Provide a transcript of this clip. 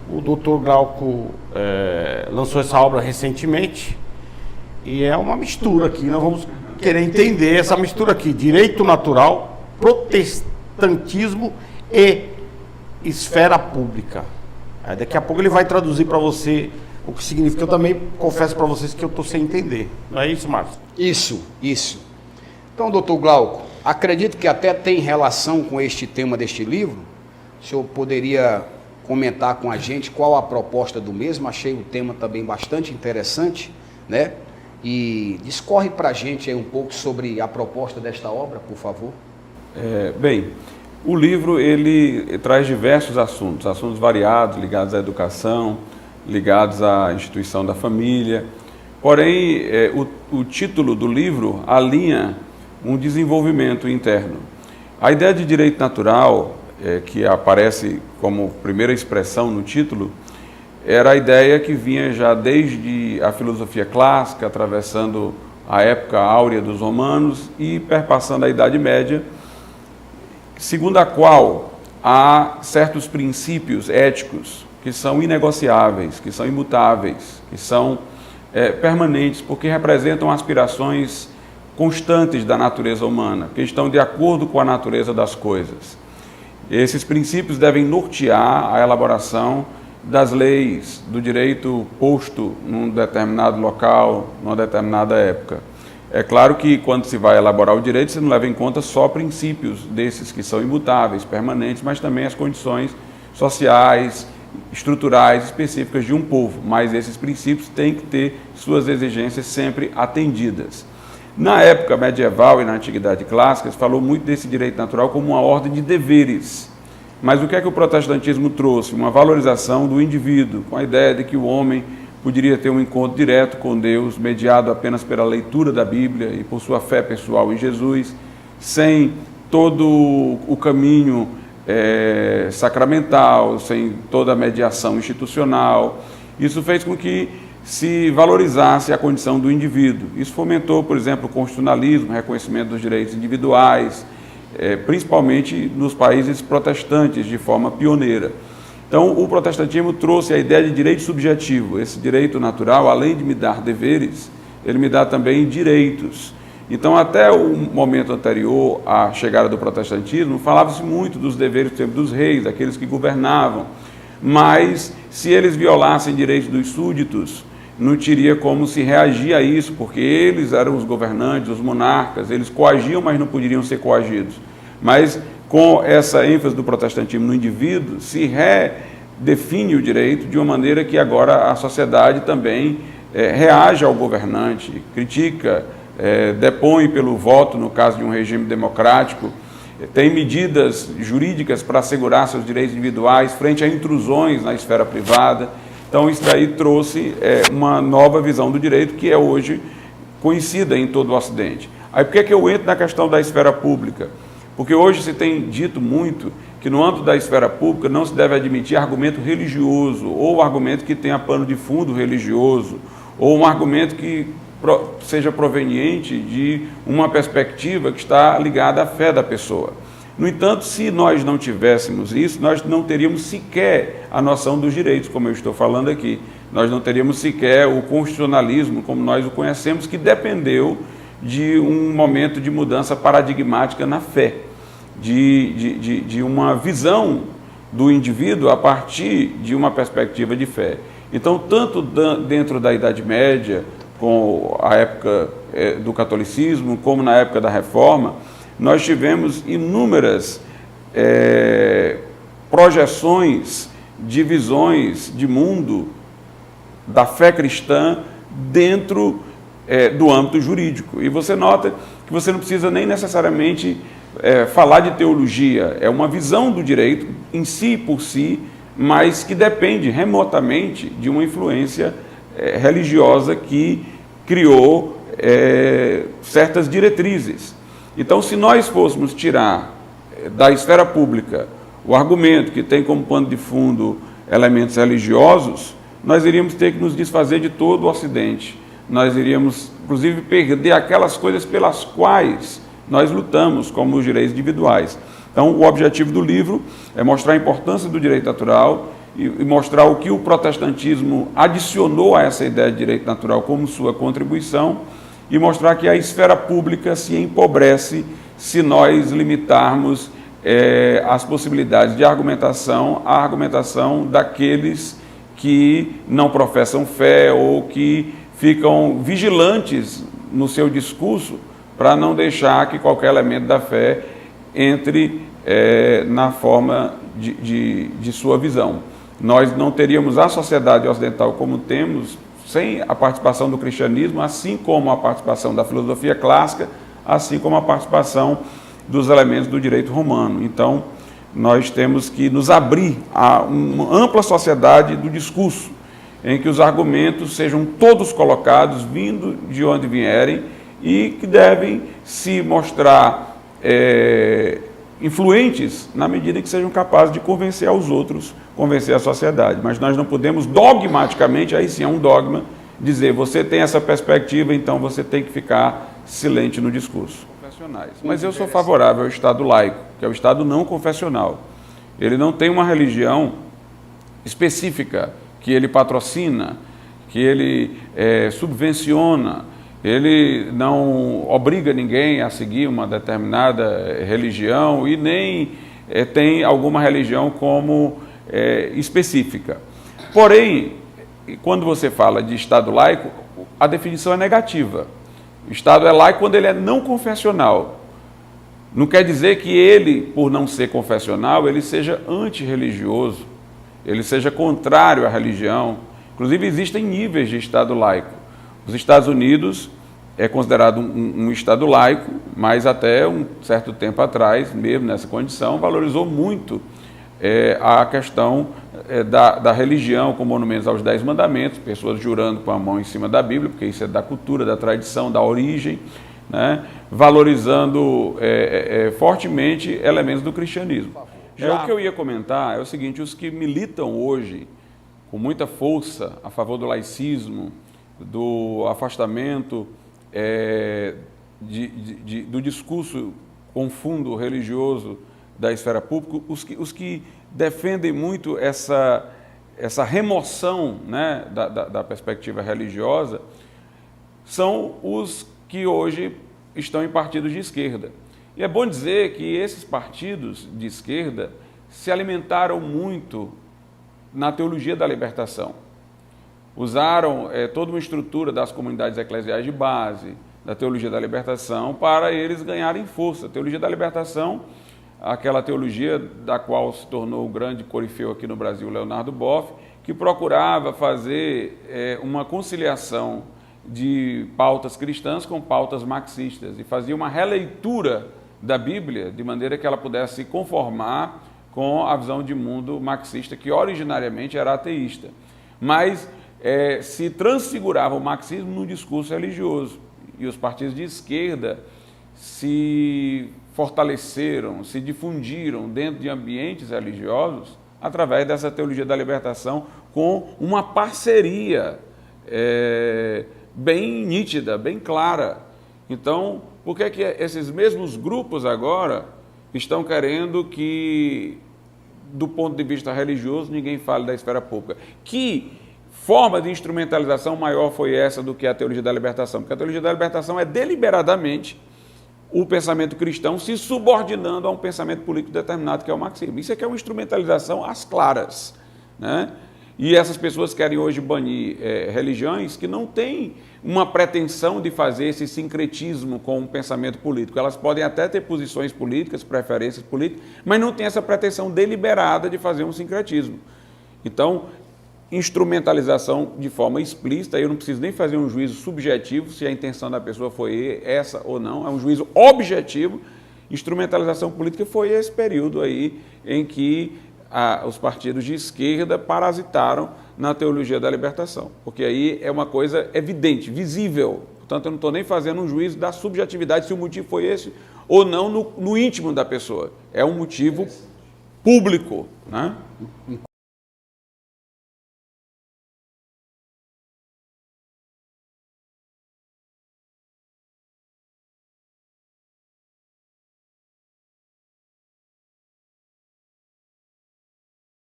O Dr. Glauco lançou essa obra recentemente e é uma mistura aqui. Nós vamos querer entender essa mistura aqui: direito natural, protestantismo e esfera pública. Aí daqui a pouco ele vai traduzir para você o que significa. Eu também confesso para vocês que eu estou sem entender. Não é isso, Márcio? Isso. Então, doutor Glauco, acredito que até tem relação com este tema deste livro. O senhor poderia comentar com a gente qual a proposta do mesmo? Achei o tema também bastante interessante, né? E discorre para a gente aí um pouco sobre a proposta desta obra, por favor. Bem, o livro ele traz diversos assuntos variados, ligados à educação, ligados à instituição da família. Porém, o título do livro alinha um desenvolvimento interno. A ideia de direito natural, que aparece como primeira expressão no título, era a ideia que vinha já desde a filosofia clássica, atravessando a época áurea dos romanos e perpassando a Idade Média, segundo a qual há certos princípios éticos que são inegociáveis, que são imutáveis, que são permanentes, porque representam aspirações constantes da natureza humana, que estão de acordo com a natureza das coisas. Esses princípios devem nortear a elaboração das leis, do direito posto num determinado local, numa determinada época. É claro que quando se vai elaborar o direito, você não leva em conta só princípios desses que são imutáveis, permanentes, mas também as condições sociais, estruturais, específicas de um povo. Mas esses princípios têm que ter suas exigências sempre atendidas. Na época medieval e na Antiguidade Clássica, se falou muito desse direito natural como uma ordem de deveres. Mas o que é que o protestantismo trouxe? Uma valorização do indivíduo, com a ideia de que o homem poderia ter um encontro direto com Deus, mediado apenas pela leitura da Bíblia e por sua fé pessoal em Jesus, sem todo o caminho sacramental, sem toda a mediação institucional. Isso fez com que se valorizasse a condição do indivíduo. Isso fomentou, por exemplo, o constitucionalismo, o reconhecimento dos direitos individuais, principalmente nos países protestantes, de forma pioneira. Então, o protestantismo trouxe a ideia de direito subjetivo. Esse direito natural, além de me dar deveres, ele me dá também direitos. Então, até o momento anterior à chegada do protestantismo, falava-se muito dos deveres, por exemplo, dos reis, daqueles que governavam. Mas, se eles violassem direitos dos súditos, não teria como se reagir a isso, porque eles eram os governantes, os monarcas, eles coagiam, mas não poderiam ser coagidos. Mas, com essa ênfase do protestantismo no indivíduo, se redefine o direito de uma maneira que agora a sociedade também reage ao governante, critica, depõe pelo voto, no caso de um regime democrático, tem medidas jurídicas para assegurar seus direitos individuais frente a intrusões na esfera privada. Então, isso daí trouxe uma nova visão do direito que é hoje conhecida em todo o Ocidente. Aí, por que eu entro na questão da esfera pública? Porque hoje se tem dito muito que no âmbito da esfera pública não se deve admitir argumento religioso, ou argumento que tenha pano de fundo religioso, ou um argumento que seja proveniente de uma perspectiva que está ligada à fé da pessoa. No entanto, se nós não tivéssemos isso, nós não teríamos sequer a noção dos direitos, como eu estou falando aqui. Nós não teríamos sequer o constitucionalismo, como nós o conhecemos, que dependeu de um momento de mudança paradigmática na fé, de uma visão do indivíduo a partir de uma perspectiva de fé. Então, tanto dentro da Idade Média, com a época do catolicismo, como na época da Reforma, nós tivemos inúmeras projeções de visões de mundo da fé cristã dentro do âmbito jurídico. E você nota que você não precisa nem necessariamente falar de teologia, é uma visão do direito em si por si, mas que depende remotamente de uma influência religiosa que criou certas diretrizes. Então, se nós fôssemos tirar da esfera pública o argumento que tem como pano de fundo elementos religiosos, nós iríamos ter que nos desfazer de todo o Ocidente. Nós iríamos, inclusive, perder aquelas coisas pelas quais nós lutamos, como os direitos individuais. Então, o objetivo do livro é mostrar a importância do direito natural, e mostrar o que o protestantismo adicionou a essa ideia de direito natural como sua contribuição e mostrar que a esfera pública se empobrece se nós limitarmos as possibilidades de argumentação à argumentação daqueles que não professam fé ou que ficam vigilantes no seu discurso para não deixar que qualquer elemento da fé entre na forma de sua visão. Nós não teríamos a sociedade ocidental como temos sem a participação do cristianismo, assim como a participação da filosofia clássica, assim como a participação dos elementos do direito romano. Então, nós temos que nos abrir a uma ampla sociedade do discurso, em que os argumentos sejam todos colocados, vindo de onde vierem, e que devem se mostrar influentes na medida que sejam capazes de convencer aos outros, convencer a sociedade. Mas nós não podemos dogmaticamente, aí sim é um dogma, dizer, você tem essa perspectiva, então você tem que ficar silente no discurso. Mas eu sou favorável ao Estado laico, que é o Estado não confessional. Ele não tem uma religião específica que ele patrocina, que ele subvenciona, ele não obriga ninguém a seguir uma determinada religião e nem tem alguma religião como específica. Porém, quando você fala de Estado laico, a definição é negativa. O Estado é laico quando ele é não confessional. Não quer dizer que ele, por não ser confessional, ele seja antirreligioso, ele seja contrário à religião. Inclusive, existem níveis de Estado laico. Os Estados Unidos é considerado um Estado laico, mas até um certo tempo atrás, mesmo nessa condição, valorizou muito a questão da religião, com monumentos aos 10 mandamentos, pessoas jurando com a mão em cima da Bíblia, porque isso é da cultura, da tradição, da origem, né? Valorizando fortemente elementos do cristianismo. O que eu ia comentar é o seguinte: os que militam hoje com muita força a favor do laicismo, do afastamento do discurso com fundo religioso da esfera pública, os que defendem muito essa remoção, né, da perspectiva religiosa, são os que hoje estão em partidos de esquerda. E é bom dizer que esses partidos de esquerda se alimentaram muito na teologia da libertação. Usaram toda uma estrutura das comunidades eclesiais de base, da teologia da libertação, para eles ganharem força. A teologia da libertação, aquela teologia da qual se tornou o grande corifeu aqui no Brasil, Leonardo Boff, que procurava fazer uma conciliação de pautas cristãs com pautas marxistas e fazia uma releitura da Bíblia de maneira que ela pudesse se conformar com a visão de mundo marxista, que originariamente era ateísta, mas se transfigurava o marxismo num discurso religioso. E os partidos de esquerda se fortaleceram, se difundiram dentro de ambientes religiosos através dessa teologia da libertação, com uma parceria bem nítida, bem clara. Então, por que esses mesmos grupos agora estão querendo que, do ponto de vista religioso, ninguém fale da esfera pública? Que forma de instrumentalização maior foi essa do que a teologia da libertação? Porque a teologia da libertação é deliberadamente o pensamento cristão se subordinando a um pensamento político determinado, que é o marxismo. Isso aqui é uma instrumentalização às claras, né? E essas pessoas querem hoje banir religiões que não têm uma pretensão de fazer esse sincretismo com o pensamento político. Elas podem até ter posições políticas, preferências políticas, mas não têm essa pretensão deliberada de fazer um sincretismo. Então, instrumentalização de forma explícita, eu não preciso nem fazer um juízo subjetivo se a intenção da pessoa foi essa ou não, é um juízo objetivo. Instrumentalização política foi esse período aí em que os partidos de esquerda parasitaram na teologia da libertação, porque aí é uma coisa evidente, visível. Portanto, eu não estou nem fazendo um juízo da subjetividade, se o motivo foi esse ou não no íntimo da pessoa. É um motivo público, né?